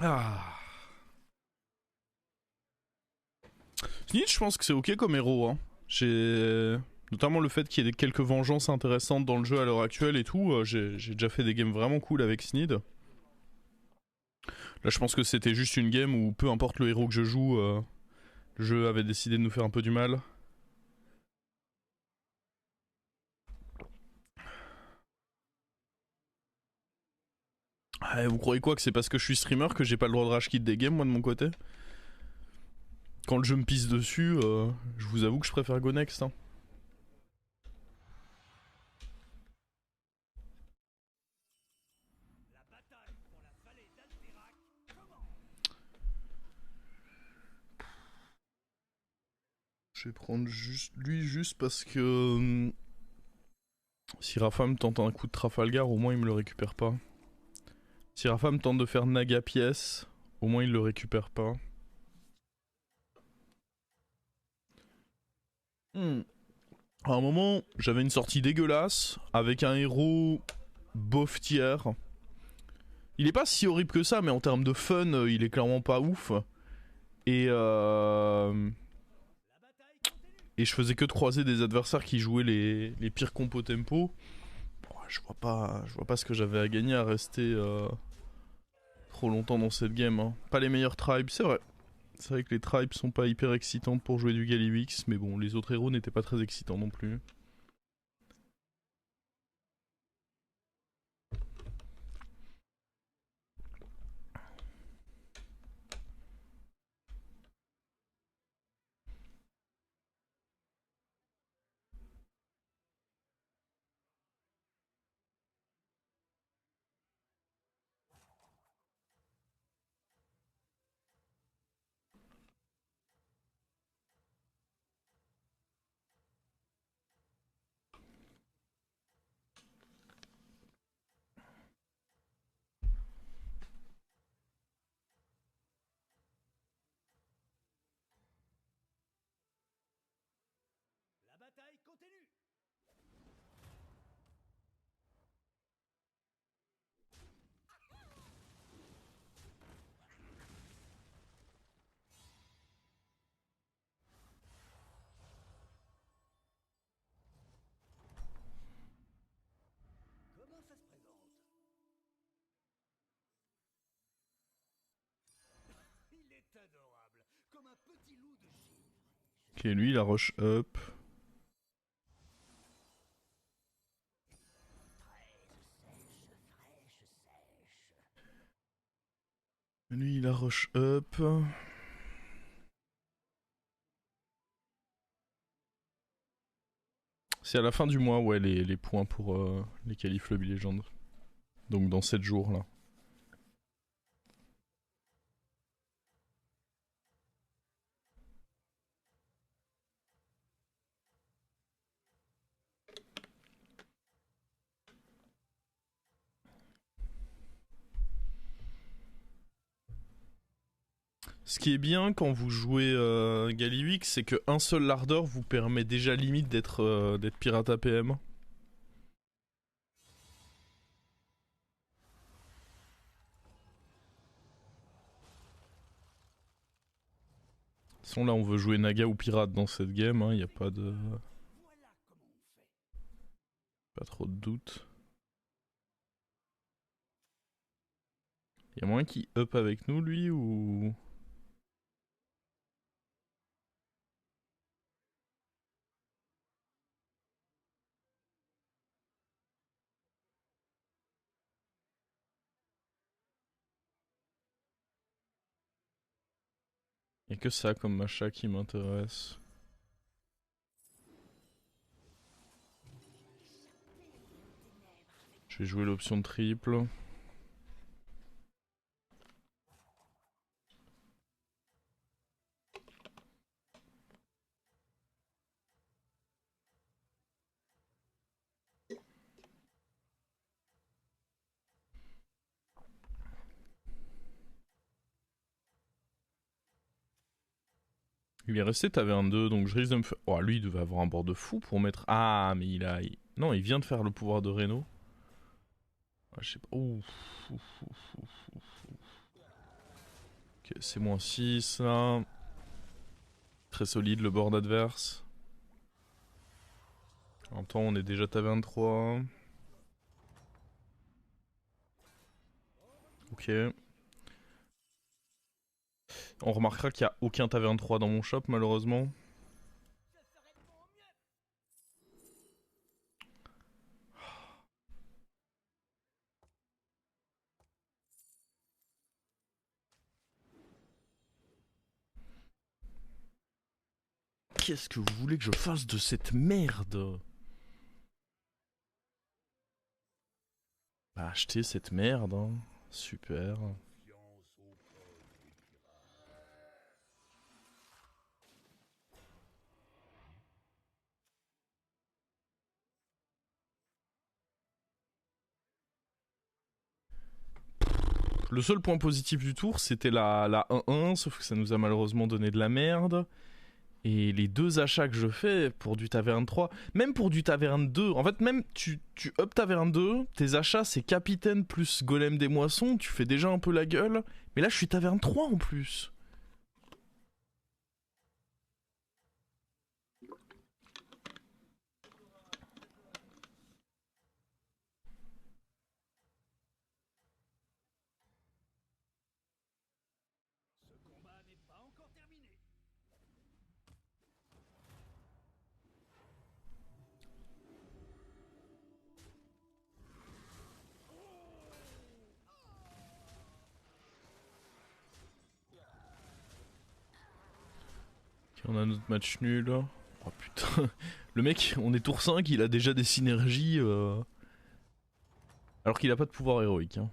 Ah. Snitch, je pense que c'est ok comme héros. Hein. J'ai notamment le fait qu'il y ait quelques vengeances intéressantes dans le jeu à l'heure actuelle et tout. J'ai déjà fait des games vraiment cool avec Snid. Là, je pense que c'était juste une game où peu importe le héros que je joue, le jeu avait décidé de nous faire un peu du mal. Ah, vous croyez quoi, que c'est parce que je suis streamer que j'ai pas le droit de rage quit des games, moi de mon côté? Quand le jeu me pisse dessus, je vous avoue que je préfère go next. Hein. Je vais prendre lui juste parce que si Rafa me tente un coup de Trafalgar, au moins il me le récupère pas. Si Rafa me tente de faire Naga pièce, au moins il le récupère pas. À un moment, j'avais une sortie dégueulasse avec un héros bof tier. Il est pas si horrible que ça, mais en termes de fun, il est clairement pas ouf. Et et je faisais que de croiser des adversaires qui jouaient les pires compos tempo. Bon, je vois pas ce que j'avais à gagner à rester trop longtemps dans cette game. Hein. Pas les meilleurs tribes, c'est vrai. C'est vrai que les tribes sont pas hyper excitantes pour jouer du Galivix, mais bon, les autres héros n'étaient pas très excitants non plus. Ok, lui il a rush up. Lui il a rush up. C'est à la fin du mois, ouais, les points pour les qualifs Lobby Legend. Donc dans 7 jours là. Ce qui est bien quand vous jouez Galivix, c'est qu'un seul lardeur vous permet déjà limite d'être pirate APM. De toute façon là on veut jouer Naga ou pirate dans cette game, il n'y a pas de... Pas trop de doute. Il y a moyen qu'il up avec nous lui ou... Il n'y a que ça comme machin qui m'intéresse. Je vais jouer l'option de triple. Il est resté taverne 2, donc je risque de me faire... Oh, lui, il devait avoir un bord de fou pour mettre... Ah, mais il a... Non, il vient de faire le pouvoir de Reno. Ah, je sais pas... Ouf, ouf, ouf, ouf, ouf. Ok, c'est moins 6 là. Très solide le board adverse. En même temps, on est déjà taverne 3. Ok. On remarquera qu'il n'y a aucun taverne 3 dans mon shop, malheureusement. Qu'est-ce que vous voulez que je fasse de cette merde? Bah, acheter cette merde, hein. Super. Le seul point positif du tour, c'était la 1-1, sauf que ça nous a malheureusement donné de la merde. Et les deux achats que je fais pour du taverne 3, même pour du taverne 2, en fait, même tu up taverne 2, tes achats c'est capitaine plus golem des moissons, tu fais déjà un peu la gueule. Mais là, je suis taverne 3 en plus. Ok, on a notre match nul. Oh putain. Le mec, on est tour 5, il a déjà des synergies. Alors qu'il a pas de pouvoir héroïque. Hein.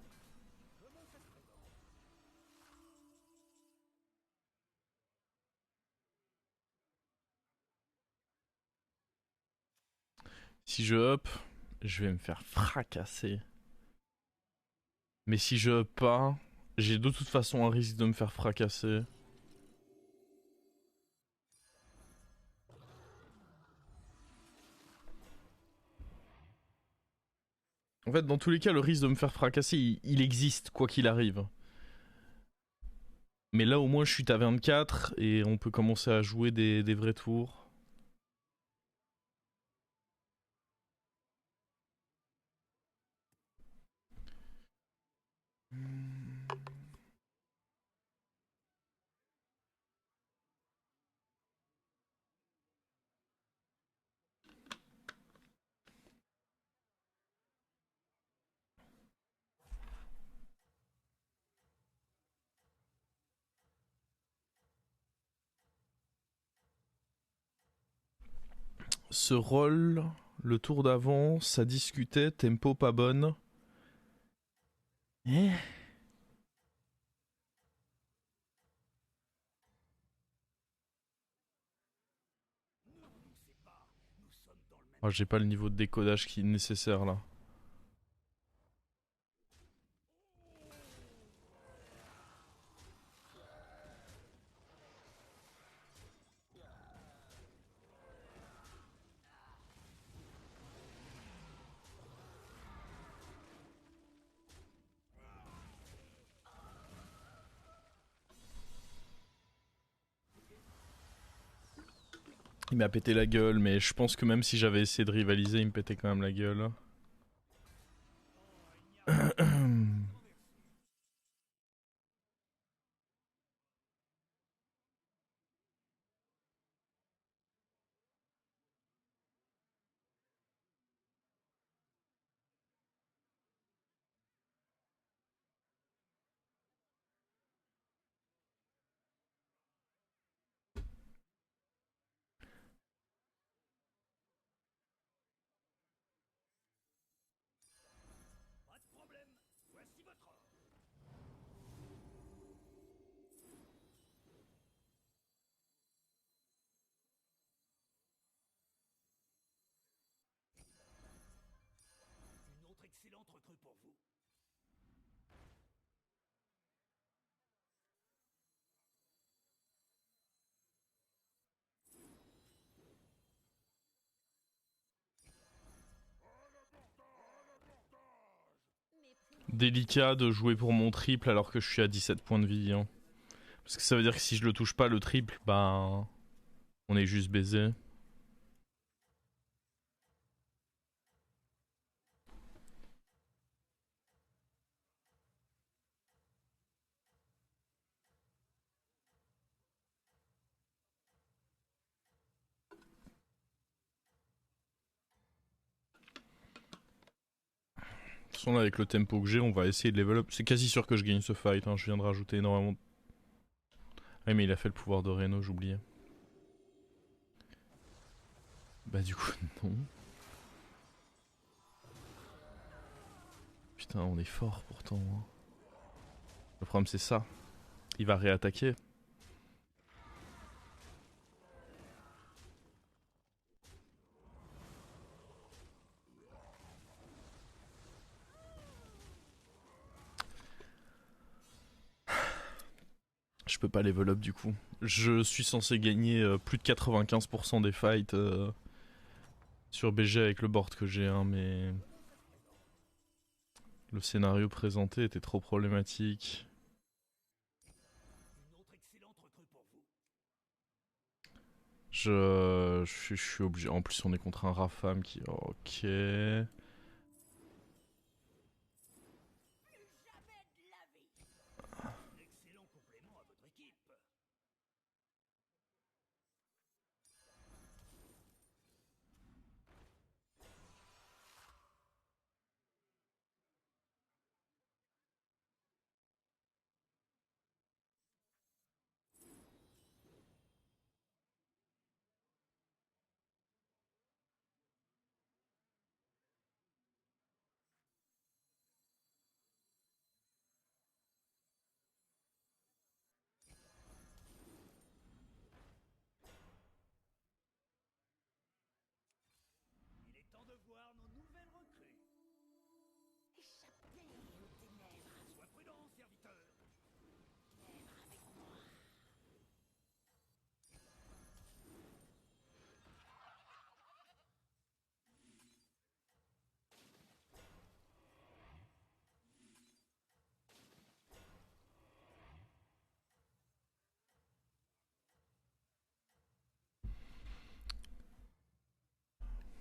Si je up, je vais me faire fracasser. Mais si je up pas, j'ai de toute façon un risque de me faire fracasser. En fait, dans tous les cas, le risque de me faire fracasser, il existe, quoi qu'il arrive. Mais là, au moins, je suis à 24 et on peut commencer à jouer des vrais tours. Ce rôle, le tour d'avant, ça discutait, tempo pas bonne. Eh. Oh, j'ai pas le niveau de décodage qui est nécessaire là. Il m'a pété la gueule, mais je pense que même si j'avais essayé de rivaliser, il me pétait quand même la gueule. Délicat de jouer pour mon triple alors que je suis à 17 points de vie. Hein. Parce que ça veut dire que si je le touche pas le triple, ben on est juste baisé. De toute façon là avec le tempo que j'ai, on va essayer de level up. C'est quasi sûr que je gagne ce fight, hein. Je viens de rajouter énormément. Ah mais il a fait le pouvoir de Reno, j'oubliais. Bah du coup non. Putain on est fort pourtant. Hein. Le problème c'est ça. Il va réattaquer. Je peux pas level up du coup. Je suis censé gagner plus de 95% des fights sur BG avec le board que j'ai, hein, mais le scénario présenté était trop problématique. Je suis obligé. En plus, on est contre un Rafam qui. Ok.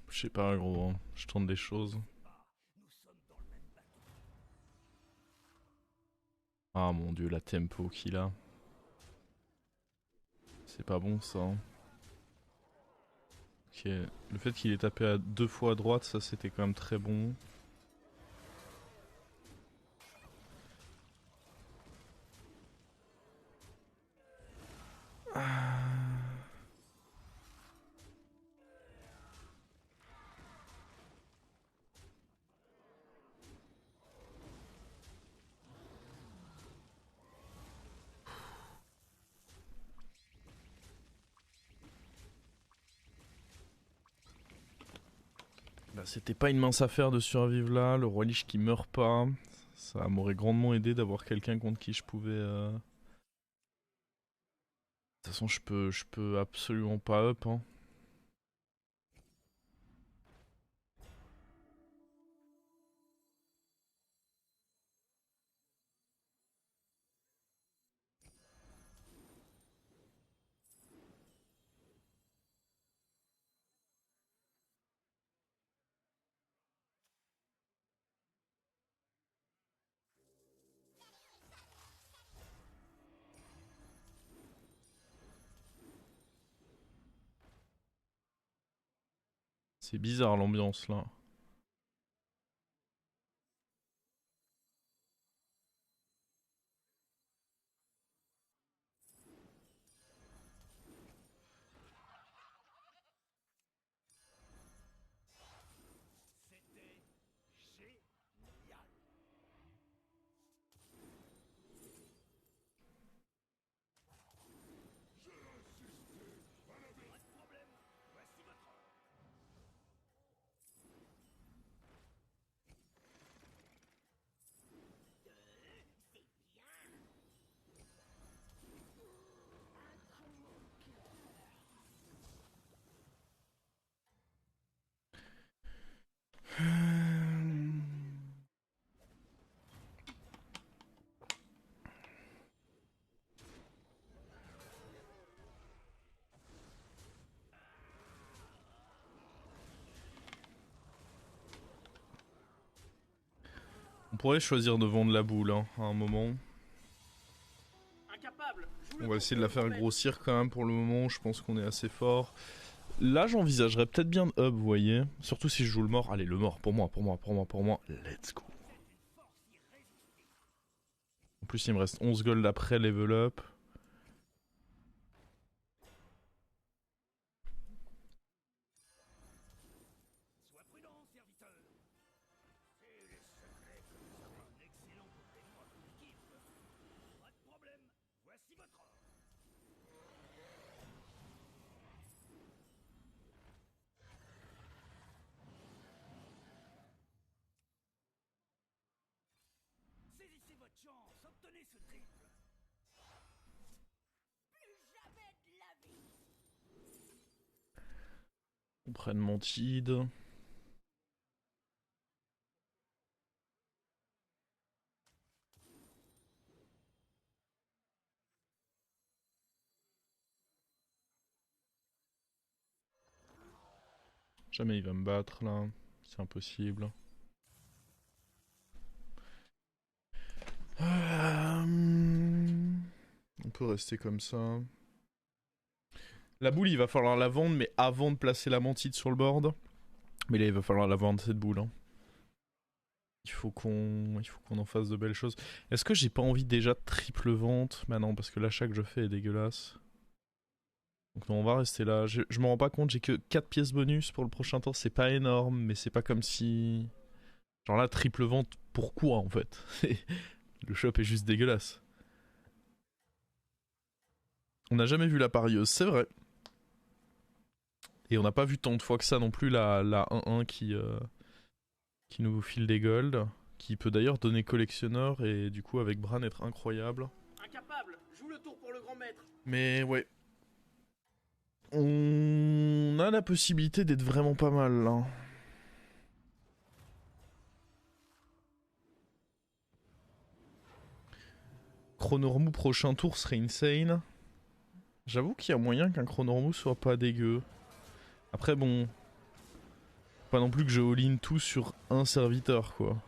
Je sais pas, gros. Hein. Je tente des choses. Ah mon dieu, la tempo qu'il a. C'est pas bon ça. Hein. Ok. Le fait qu'il ait tapé à 2 fois à droite, ça c'était quand même très bon. Bah, c'était pas une mince affaire de survivre là. Le roi Lich qui meurt pas. Ça m'aurait grandement aidé d'avoir quelqu'un contre qui je pouvais. De toute façon, je peux absolument pas up. Hein. C'est bizarre l'ambiance là. On pourrait choisir de vendre la boule hein, à un moment. On va essayer de la faire grossir quand même pour le moment, je pense qu'on est assez fort. Là j'envisagerais peut-être bien de hub, vous voyez. Surtout si je joue le mort. Allez, le mort, pour moi. Let's go. En plus il me reste 11 gold après level up. On prenne mon tide. Jamais il va me battre là, c'est impossible. On peut rester comme ça. La boule il va falloir la vendre mais avant de placer la mantide sur le board. Mais là il va falloir la vendre cette boule. Hein. Il faut qu'on en fasse de belles choses. Est-ce que j'ai pas envie déjà de triple vente? Bah non parce que l'achat que je fais est dégueulasse. Donc non, on va rester là. Je me rends pas compte, j'ai que 4 pièces bonus pour le prochain tour. C'est pas énorme mais c'est pas comme si... Genre là triple vente pourquoi en fait? Le shop est juste dégueulasse. On n'a jamais vu la parieuse, c'est vrai. Et on n'a pas vu tant de fois que ça non plus la 1-1 qui nous file des golds. Qui peut d'ailleurs donner collectionneur et du coup avec Bran être incroyable. Incapable, joue le tour pour le grand maître. Mais ouais. On a la possibilité d'être vraiment pas mal là. Chronormou prochain tour serait insane. J'avoue qu'il y a moyen qu'un Chronormou soit pas dégueu. Après bon... Pas non plus que je all-in tout sur un serviteur quoi.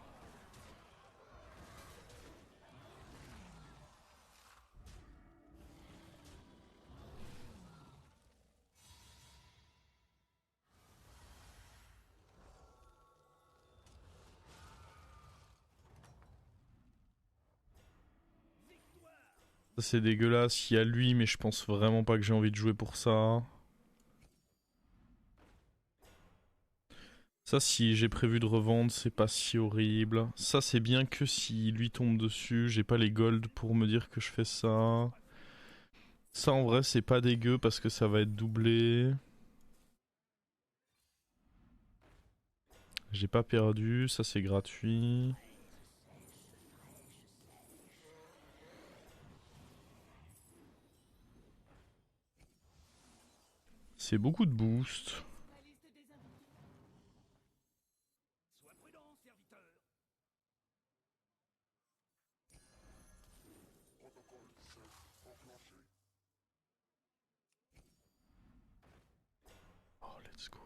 Ça c'est dégueulasse, il y a lui mais je pense vraiment pas que j'ai envie de jouer pour ça. Ça si j'ai prévu de revendre c'est pas si horrible. Ça c'est bien que si lui tombe dessus, j'ai pas les golds pour me dire que je fais ça. Ça en vrai c'est pas dégueu parce que ça va être doublé. J'ai pas perdu, ça c'est gratuit. C'est beaucoup de boost. Oh let's go.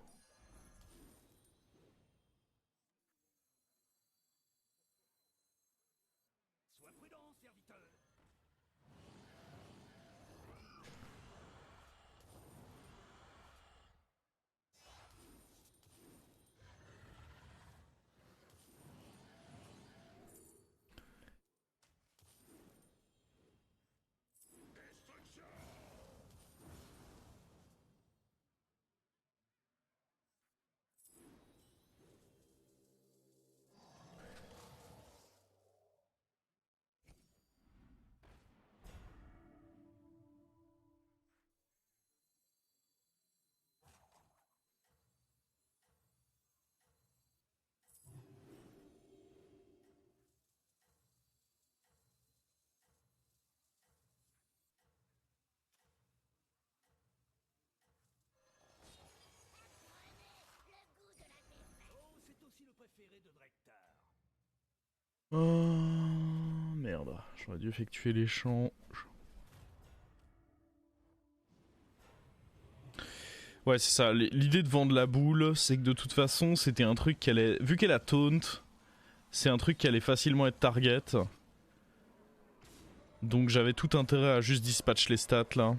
Merde, j'aurais dû effectuer l'échange. Ouais, c'est ça. L'idée de vendre la boule, c'est que de toute façon, c'était un truc qu'elle est... Vu qu'elle a taunt, C'est un truc qui allait facilement être target. Donc j'avais tout intérêt à juste dispatch les stats là.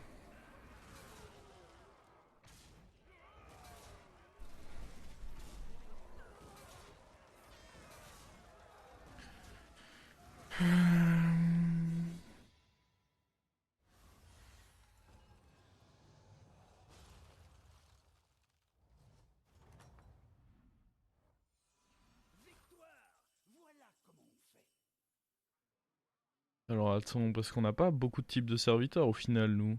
Alors attends, parce qu'on n'a pas beaucoup de types de serviteurs au final, nous.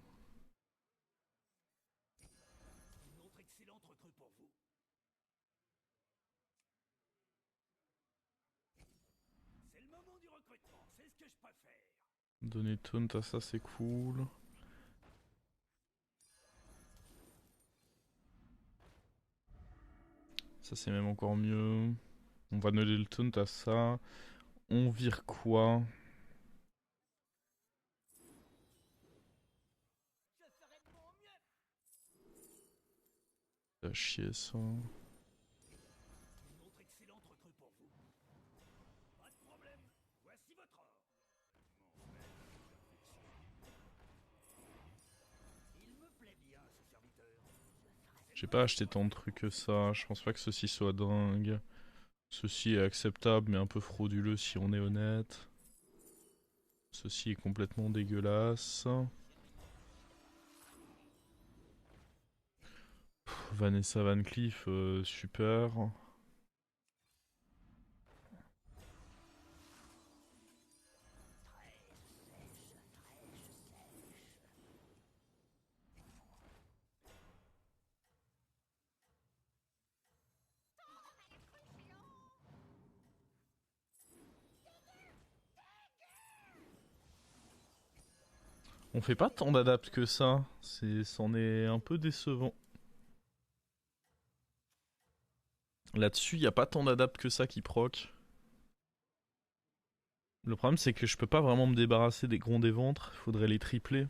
Donner taunt à ça, c'est cool. Ça, c'est même encore mieux. On va donner le taunt à ça. On vire quoi? Ça chier ça. J'ai pas acheté tant de trucs que ça. Je pense pas que ceci soit dingue. Ceci est acceptable mais un peu frauduleux si on est honnête. Ceci est complètement dégueulasse. Vanessa Van Cleef, super. On fait pas tant d'adaptes que ça. C'en est un peu décevant. Là-dessus, y a pas tant d'adaptes que ça qui proc. Le problème, c'est que je peux pas vraiment me débarrasser des gronds des ventres. Faudrait les tripler.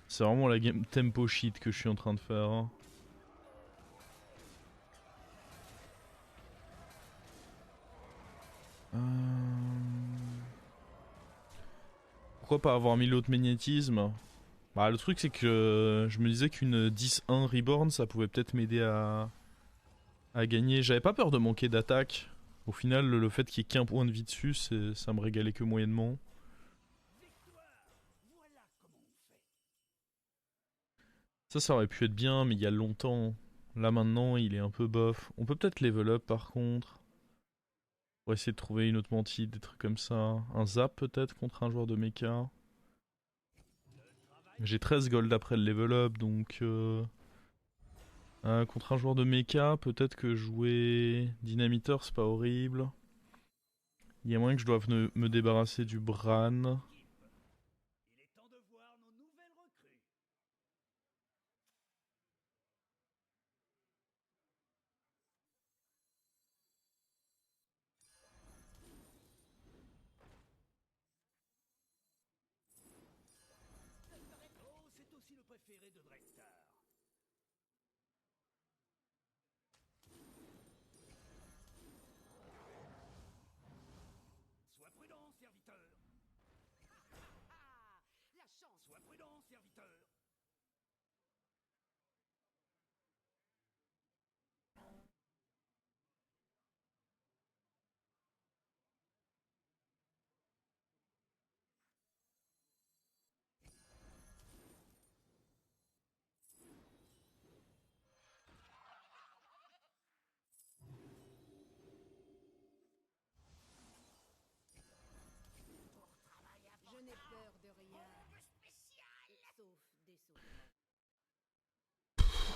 C'est vraiment la game tempo shit que je suis en train de faire. Hein. Pourquoi pas avoir mis l'autre magnétisme? Bah, le truc, c'est que je me disais qu'une 10-1 Reborn, ça pouvait peut-être m'aider à gagner. J'avais pas peur de manquer d'attaque. Au final, le fait qu'il y ait qu'un point de vie dessus, ça me régalait que moyennement. Ça aurait pu être bien, mais il y a longtemps. Là maintenant, il est un peu bof. On peut peut-être level up par contre. Pour essayer de trouver une autre mantide, des trucs comme ça. Un zap peut-être contre un joueur de mecha. J'ai 13 gold après le level up, donc... contre un joueur de mecha, peut-être que jouer Dynamiteur, c'est pas horrible. Il y a moyen que je doive me débarrasser du Bran.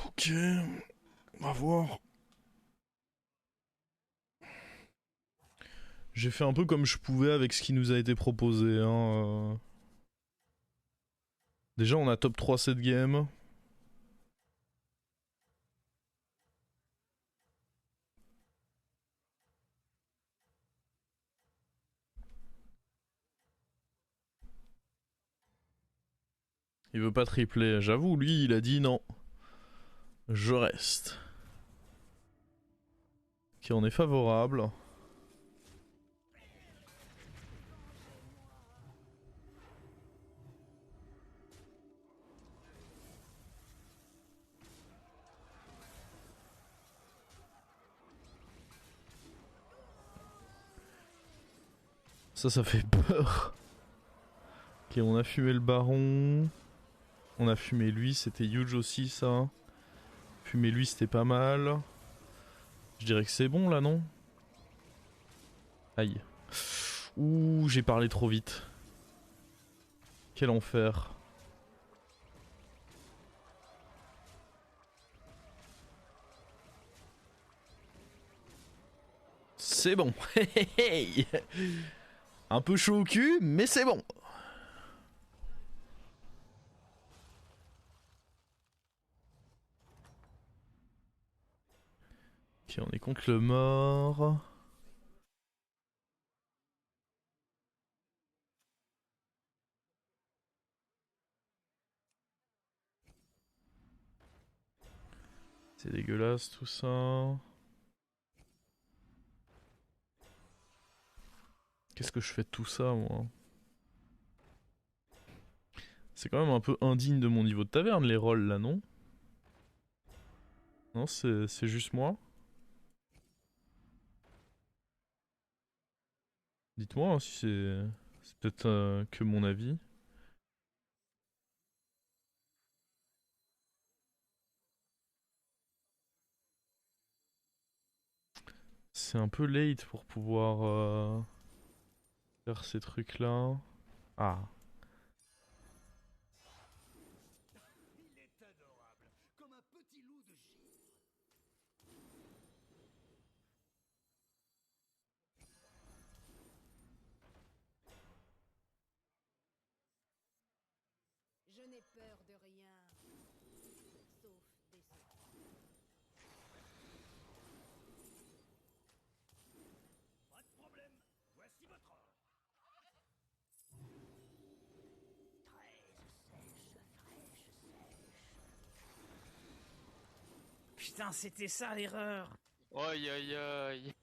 Ok, on va voir. J'ai fait un peu comme je pouvais avec ce qui nous a été proposé. Hein. Déjà, on a top 3 cette game. Il veut pas tripler. J'avoue, lui, il a dit non. Je reste. Ok, on est favorable. Ça fait peur. Ok, on a fumé le baron. On a fumé lui, c'était huge aussi ça. Fumer lui, c'était pas mal. Je dirais que c'est bon là, non? Aïe. Ouh, j'ai parlé trop vite. Quel enfer. C'est bon. Un peu chaud au cul, mais c'est bon. Ok, on est contre le mort. C'est dégueulasse tout ça. Qu'est-ce que je fais de tout ça, moi? C'est quand même un peu indigne de mon niveau de taverne, les rolls là, non? Non, c'est juste moi? Dites-moi hein, si c'est peut-être que mon avis. C'est un peu late pour pouvoir faire ces trucs-là. Ah. Il est adorable, comme un petit loup de givre. Je n'ai peur de rien, sauf des sorts. Pas de problème, voici votre ordre. Putain, c'était ça l'erreur. Aïe aïe aïe.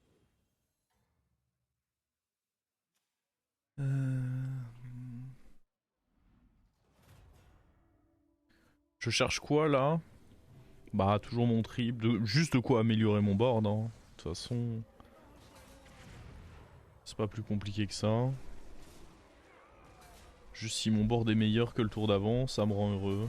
Je cherche quoi là? Bah toujours mon triple, juste de quoi améliorer mon board hein. De toute façon, c'est pas plus compliqué que ça. Juste si mon board est meilleur que le tour d'avant, ça me rend heureux.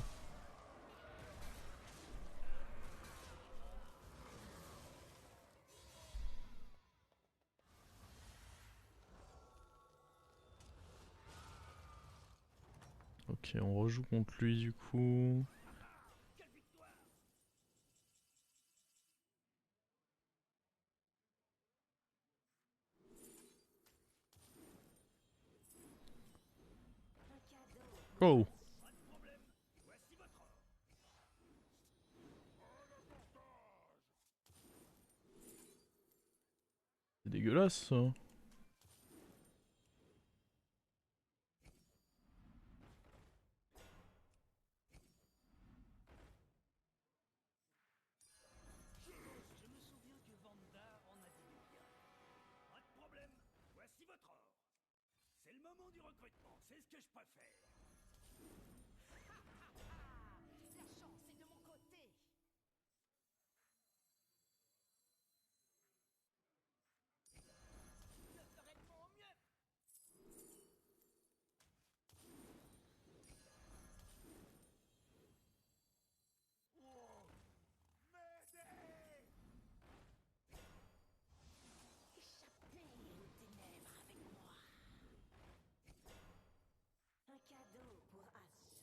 Ok, on rejoue contre lui du coup. Oh! C'est dégueulasse ça. Je me souviens que Vanda en a dit bien. Pas de problème, voici votre ordre. C'est le moment du recrutement, c'est ce que je préfère. La chance est de mon côté. Je ferai de mon mieux. Oh, m'aider! Échappez aux ténèbres avec moi. Un cadeau pour As.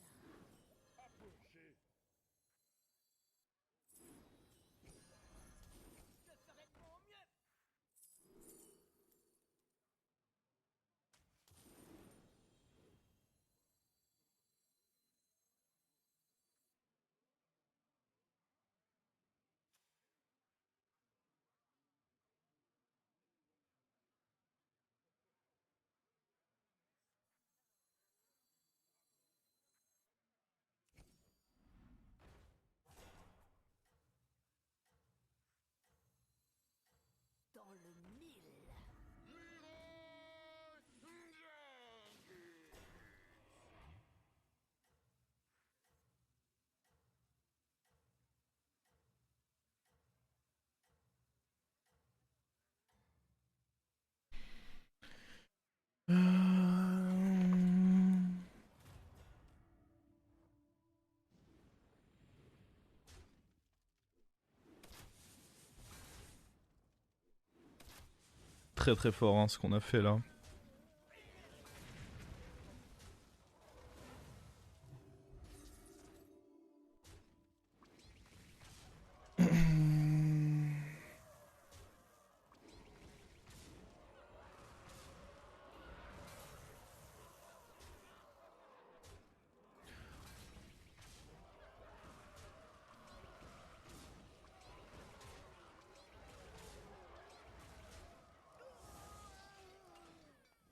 très très fort hein, ce qu'on a fait là.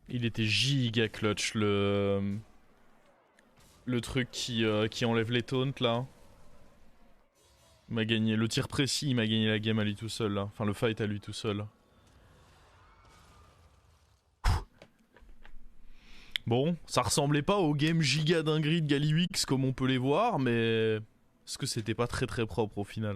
Il était giga clutch le truc qui enlève les taunts là. Il m'a gagné le tir précis, il m'a gagné la game à lui tout seul là. Enfin le fight à lui tout seul. Bon, ça ressemblait pas au game giga dinguerie de Galliwix comme on peut les voir, mais est-ce que c'était pas très très propre au final?